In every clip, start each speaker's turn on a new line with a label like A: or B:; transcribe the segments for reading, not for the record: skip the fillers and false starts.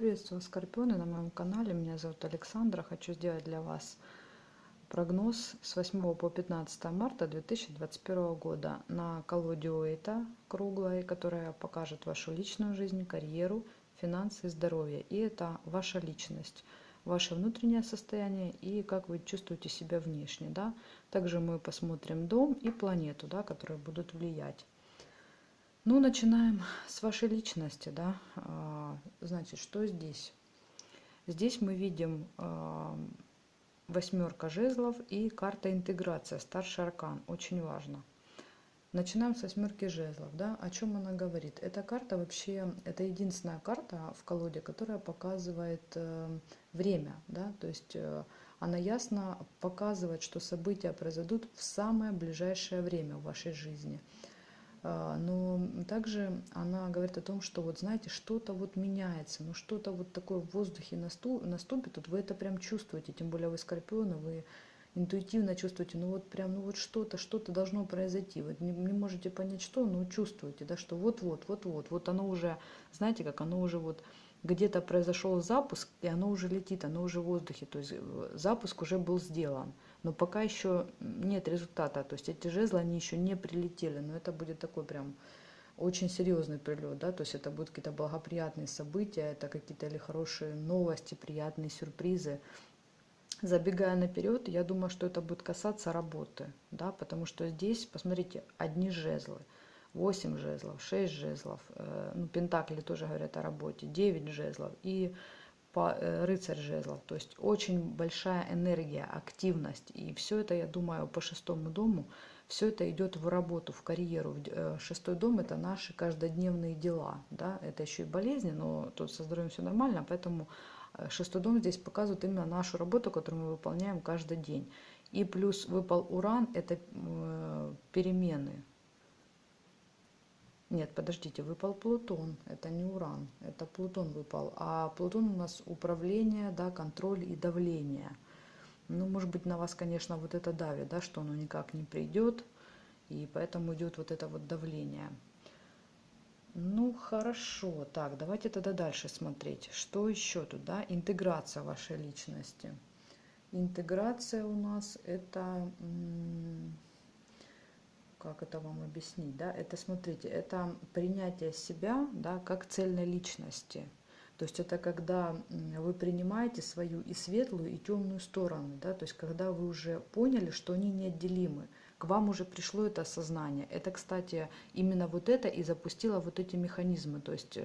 A: Приветствую, Скорпионы, на моем канале. Меня зовут Александра. Хочу сделать для вас прогноз с 8 по 15 марта 2021 года на колоде Уэйта круглой, которая покажет вашу личную жизнь, карьеру, финансы и здоровье. И это ваша личность, ваше внутреннее состояние и как вы чувствуете себя внешне. Да? Также мы посмотрим дом и планету, да, которые будут влиять. Ну, начинаем с вашей личности, да. Значит, что здесь? Здесь мы видим восьмерка жезлов и карта интеграция, старший аркан, очень важно. Начинаем с восьмерки жезлов, да. О чем она говорит? Эта карта вообще, это единственная карта в колоде, которая показывает время, да, то есть она ясно показывает, что события произойдут в самое ближайшее время в вашей жизни. Но также она говорит о том, что вот знаете, что-то вот меняется, ну что-то вот такое в воздухе наступит, вот вы это прям чувствуете, тем более вы скорпионы, вы интуитивно чувствуете, ну вот прям, ну вот что-то должно произойти, вот не можете понять что, но чувствуете, да, что вот оно уже, знаете, как оно уже вот где-то произошел запуск, и оно уже летит, оно уже в воздухе, то есть запуск уже был сделан. Но пока еще нет результата, то есть эти жезлы, они еще не прилетели, но это будет такой прям очень серьезный прилет, да, то есть это будут какие-то благоприятные события, это какие-то или хорошие новости, приятные сюрпризы. Забегая наперед, я думаю, что это будет касаться работы, да, потому что здесь, посмотрите, одни жезлы, 8 жезлов, 6 жезлов, ну, пентакли тоже говорят о работе, 9 жезлов и рыцарь жезлов, то есть очень большая энергия, активность, и все это, я думаю, по шестому дому, все это идет в работу, в карьеру. Шестой дом — это наши каждодневные дела, да, это еще и болезни, но тут со здоровьем все нормально, поэтому шестой дом здесь показывает именно нашу работу, которую мы выполняем каждый день. И плюс выпал Уран, это перемены. Нет, подождите, выпал Плутон, это не Уран, это Плутон выпал. А Плутон у нас управление, да, контроль и давление. Ну, может быть, на вас, конечно, вот это давит, да, что оно никак не придет, и поэтому идет вот это вот давление. Ну, хорошо, так, давайте тогда дальше смотреть. Что еще тут, да, интеграция вашей личности. Интеграция у нас это... Как это вам объяснить, да, это, смотрите, это принятие себя, да, как цельной личности. То есть это когда вы принимаете свою и светлую, и темную сторону, да, то есть когда вы уже поняли, что они неотделимы, к вам уже пришло это осознание. Это, кстати, именно вот это и запустило вот эти механизмы, то есть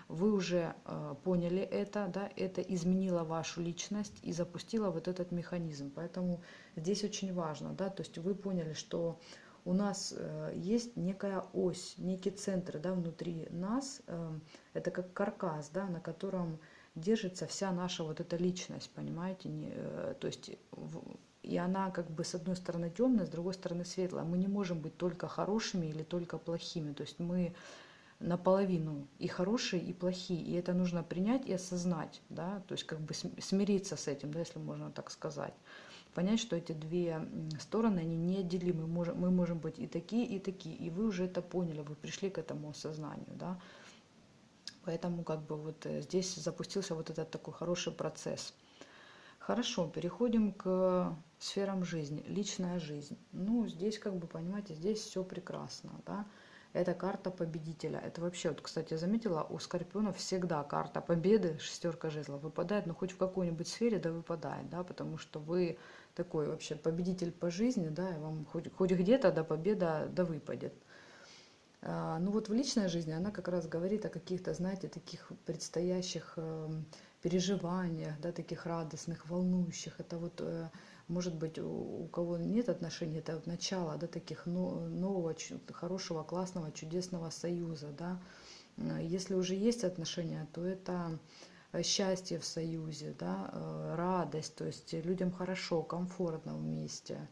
A: вы уже поняли это, да, это изменило вашу личность и запустило вот этот механизм. Поэтому здесь очень важно, да, то есть вы поняли, что у нас есть некая ось, некий центр, да, внутри нас, это как каркас, да, на котором держится вся наша вот эта личность, понимаете, то есть и она как бы с одной стороны темная, с другой стороны светлая. Мы не можем быть только хорошими или только плохими, то есть мы наполовину и хорошие, и плохие, и это нужно принять и осознать, да, то есть как бы смириться с этим, да, если можно так сказать. Понять, что эти две стороны, они неотделимы, мы можем быть и такие, и вы уже это поняли, вы пришли к этому осознанию, да. Поэтому как бы вот здесь запустился вот этот такой хороший процесс. Хорошо, переходим к сферам жизни, личная жизнь. Ну, здесь как бы, понимаете, здесь все прекрасно, да. Это карта победителя. Это вообще, вот, кстати, я заметила, у скорпионов всегда карта победы, шестерка жезлов, выпадает, но хоть в какой-нибудь сфере, да, выпадает, да, потому что вы такой вообще победитель по жизни, да, и вам хоть где-то, да, победа, да, выпадет. Ну вот в личной жизни она как раз говорит о каких-то, знаете, таких предстоящих переживаниях, да, таких радостных, волнующих. Это вот, может быть, у кого нет отношений, это вот начало, да, таких нового, хорошего, классного, чудесного союза, да. Если уже есть отношения, то это счастье в союзе, да, радость, то есть людям хорошо, комфортно вместе.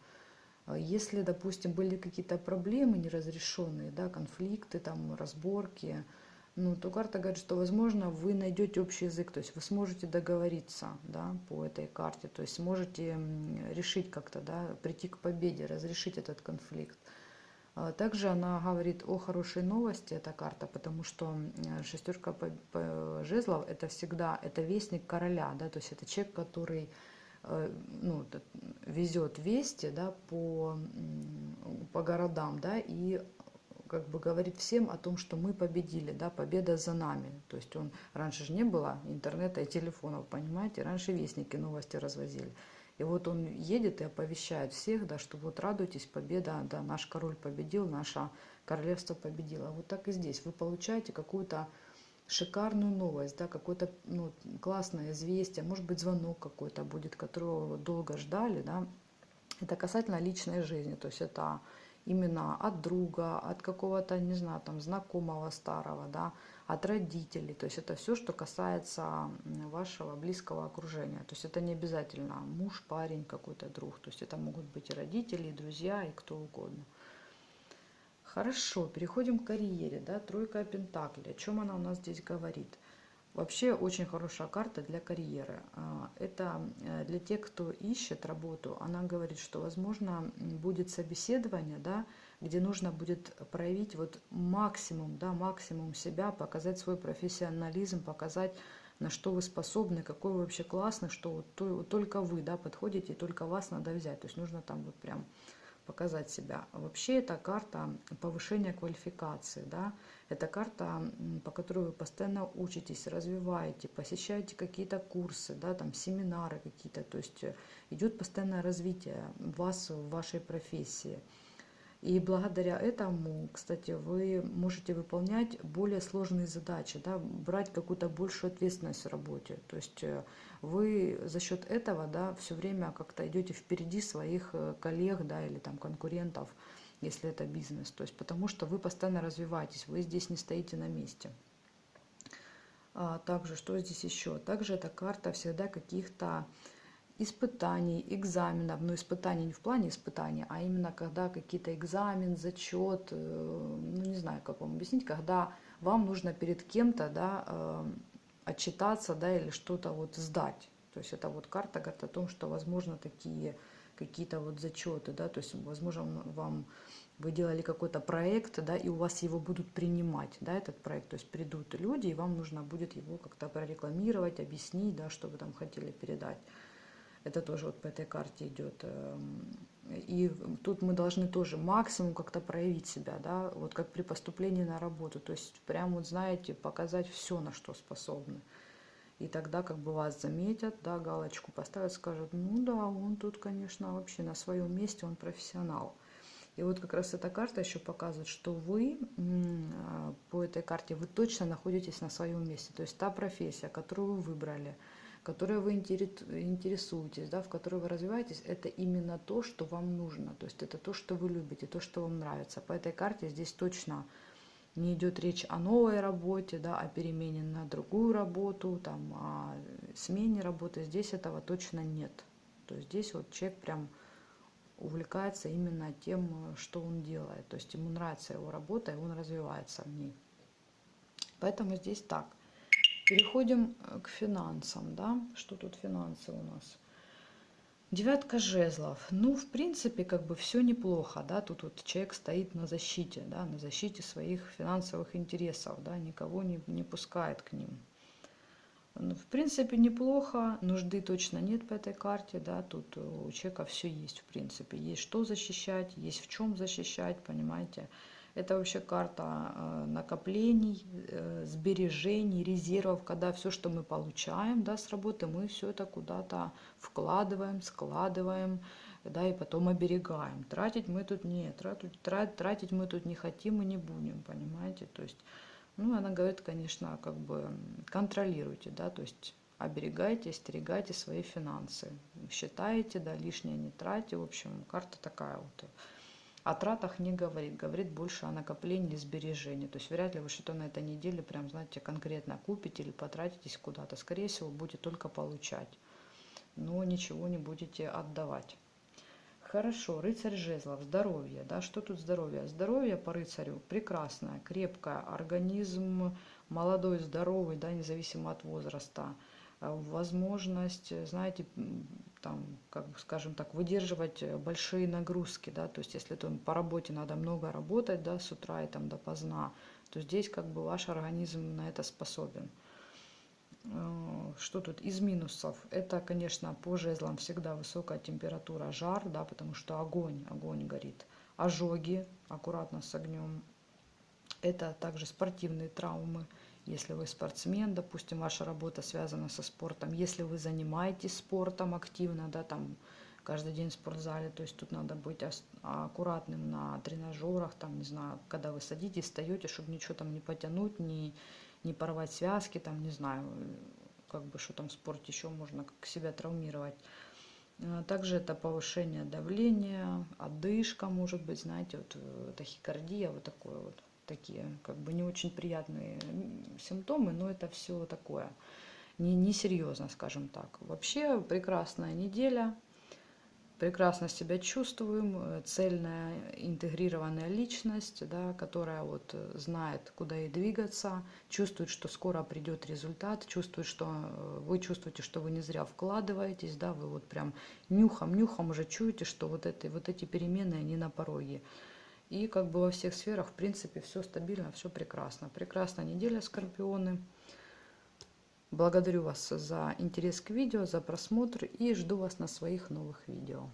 A: Если, допустим, были какие-то проблемы неразрешенные, да, конфликты, там, разборки, ну, то карта говорит, что, возможно, вы найдете общий язык, то есть вы сможете договориться, да, по этой карте, то есть сможете решить как-то, да, прийти к победе, разрешить этот конфликт. Также она говорит о хорошей новости, эта карта, потому что шестерка жезлов это всегда это вестник короля, да, то есть это человек, который ну, везет вести, да, по городам, да, и как бы говорит всем о том, что мы победили, да, победа за нами. То есть он раньше же не было интернета и телефонов, понимаете, раньше вестники новости развозили. И вот он едет и оповещает всех, да, что вот радуйтесь, победа, да, наш король победил, наше королевство победило. Вот так и здесь. Вы получаете какую-то шикарную новость, да, какое-то ну, классное известие, может быть, звонок какой-то будет, которого долго ждали, да. Это касательно личной жизни, то есть это именно от друга, от какого-то, не знаю, там, знакомого старого, да, от родителей. То есть это все, что касается вашего близкого окружения. То есть это не обязательно муж, парень, какой-то друг. То есть это могут быть и родители, и друзья, и кто угодно. Хорошо, переходим к карьере, да, тройка пентаклей. О чем она у нас здесь говорит? Вообще очень хорошая карта для карьеры. Это для тех, кто ищет работу. Она говорит, что, возможно, будет собеседование, да, где нужно будет проявить вот максимум, да, максимум себя, показать свой профессионализм, показать, на что вы способны, какой вы вообще классный, что вот только вы, да, подходите, и только вас надо взять. То есть нужно там вот прям показать себя. Вообще это карта повышения квалификации, да, это карта, по которой вы постоянно учитесь, развиваете, посещаете какие-то курсы, да, там семинары какие-то, то есть идет постоянное развитие вас в вашей профессии. И благодаря этому, кстати, вы можете выполнять более сложные задачи, да, брать какую-то большую ответственность в работе. То есть вы за счет этого, да, все время как-то идете впереди своих коллег, да, или там конкурентов, если это бизнес. То есть потому что вы постоянно развиваетесь, вы здесь не стоите на месте. Также, что здесь еще? Также эта карта всегда каких-то испытаний, экзаменов, но испытаний не в плане испытаний, а именно когда какие-то экзамен, зачет, ну не знаю, как вам объяснить, когда вам нужно перед кем-то, да, отчитаться, да, или что-то вот сдать. То есть это вот карта говорит о том, что возможно такие какие-то вот зачеты, да, то есть возможно вы делали какой-то проект, да, и у вас его будут принимать, да, этот проект, то есть придут люди, и вам нужно будет его как-то прорекламировать, объяснить, да, что вы там хотели передать. Это тоже вот по этой карте идет. И тут мы должны тоже максимум как-то проявить себя, да, вот как при поступлении на работу. То есть прям вот, знаете, показать все, на что способны. И тогда как бы вас заметят, да, галочку поставят, скажут, ну да, он тут, конечно, вообще на своем месте, он профессионал. И вот как раз эта карта еще показывает, что вы по этой карте, вы точно находитесь на своем месте. То есть та профессия, которую вы выбрали, которой вы интересуетесь, да, в которой вы развиваетесь, это именно то, что вам нужно. То есть это то, что вы любите, то, что вам нравится. По этой карте здесь точно не идет речь о новой работе, да, о перемене на другую работу, там, о смене работы. Здесь этого точно нет. То есть здесь вот человек прям увлекается именно тем, что он делает. То есть ему нравится его работа, и он развивается в ней. Поэтому здесь так. Переходим к финансам, да, что тут финансы у нас. Девятка жезлов. Ну, в принципе, как бы все неплохо, да, тут вот человек стоит на защите, да, на защите своих финансовых интересов, да, никого не пускает к ним. Ну, в принципе, неплохо, нужды точно нет по этой карте, да, тут у человека все есть, в принципе, есть что защищать, есть в чем защищать, понимаете. Это вообще карта накоплений, сбережений, резервов, когда все, что мы получаем, да, с работы, мы все это куда-то вкладываем, складываем, да, и потом оберегаем. Тратить мы тут не, тратить мы тут не хотим и не будем, понимаете, то есть, ну, она говорит, конечно, как бы контролируйте, да, то есть оберегайте, остерегайте свои финансы, считаете, да, лишнее не тратьте, в общем, карта такая вот. О тратах не говорит, говорит больше о накоплении или сбережении. То есть вряд ли вы что-то на этой неделе прям, знаете, конкретно купите или потратитесь куда-то. Скорее всего, будете только получать, но ничего не будете отдавать. Хорошо, рыцарь жезлов, здоровье, да, что тут здоровье? Здоровье по рыцарю прекрасное, крепкое, организм молодой, здоровый, да, независимо от возраста. возможность, знаете, там, как бы, скажем так, выдерживать большие нагрузки, да, то есть если там по работе надо много работать, да, с утра и там допоздна, то здесь как бы ваш организм на это способен. Что тут из минусов? Это, конечно, по жезлам всегда высокая температура, жар, да, потому что огонь горит. Ожоги, аккуратно с огнем. Это также спортивные травмы. Если вы спортсмен, допустим, ваша работа связана со спортом. Если вы занимаетесь спортом активно, да, там каждый день в спортзале, то есть тут надо быть аккуратным на тренажерах, там, не знаю, когда вы садитесь, встаете, чтобы ничего там не потянуть, не порвать связки, там, не знаю, как бы, что там в спорте еще можно как себя травмировать. Также это повышение давления, одышка может быть, знаете, вот тахикардия, вот такое вот, такие как бы не очень приятные симптомы, но это все такое, не серьезно, скажем так. Вообще прекрасная неделя. Прекрасно себя чувствуем, цельная, интегрированная личность, да, которая вот знает, куда ей двигаться, чувствует, что скоро придет результат, чувствует, что вы чувствуете, что вы не зря вкладываетесь, да, вы вот прям нюхом уже чуете, что вот эти перемены, они на пороге. И как бы во всех сферах, в принципе, все стабильно, все прекрасно. Прекрасная неделя, скорпионы. Благодарю вас за интерес к видео, за просмотр и жду вас на своих новых видео.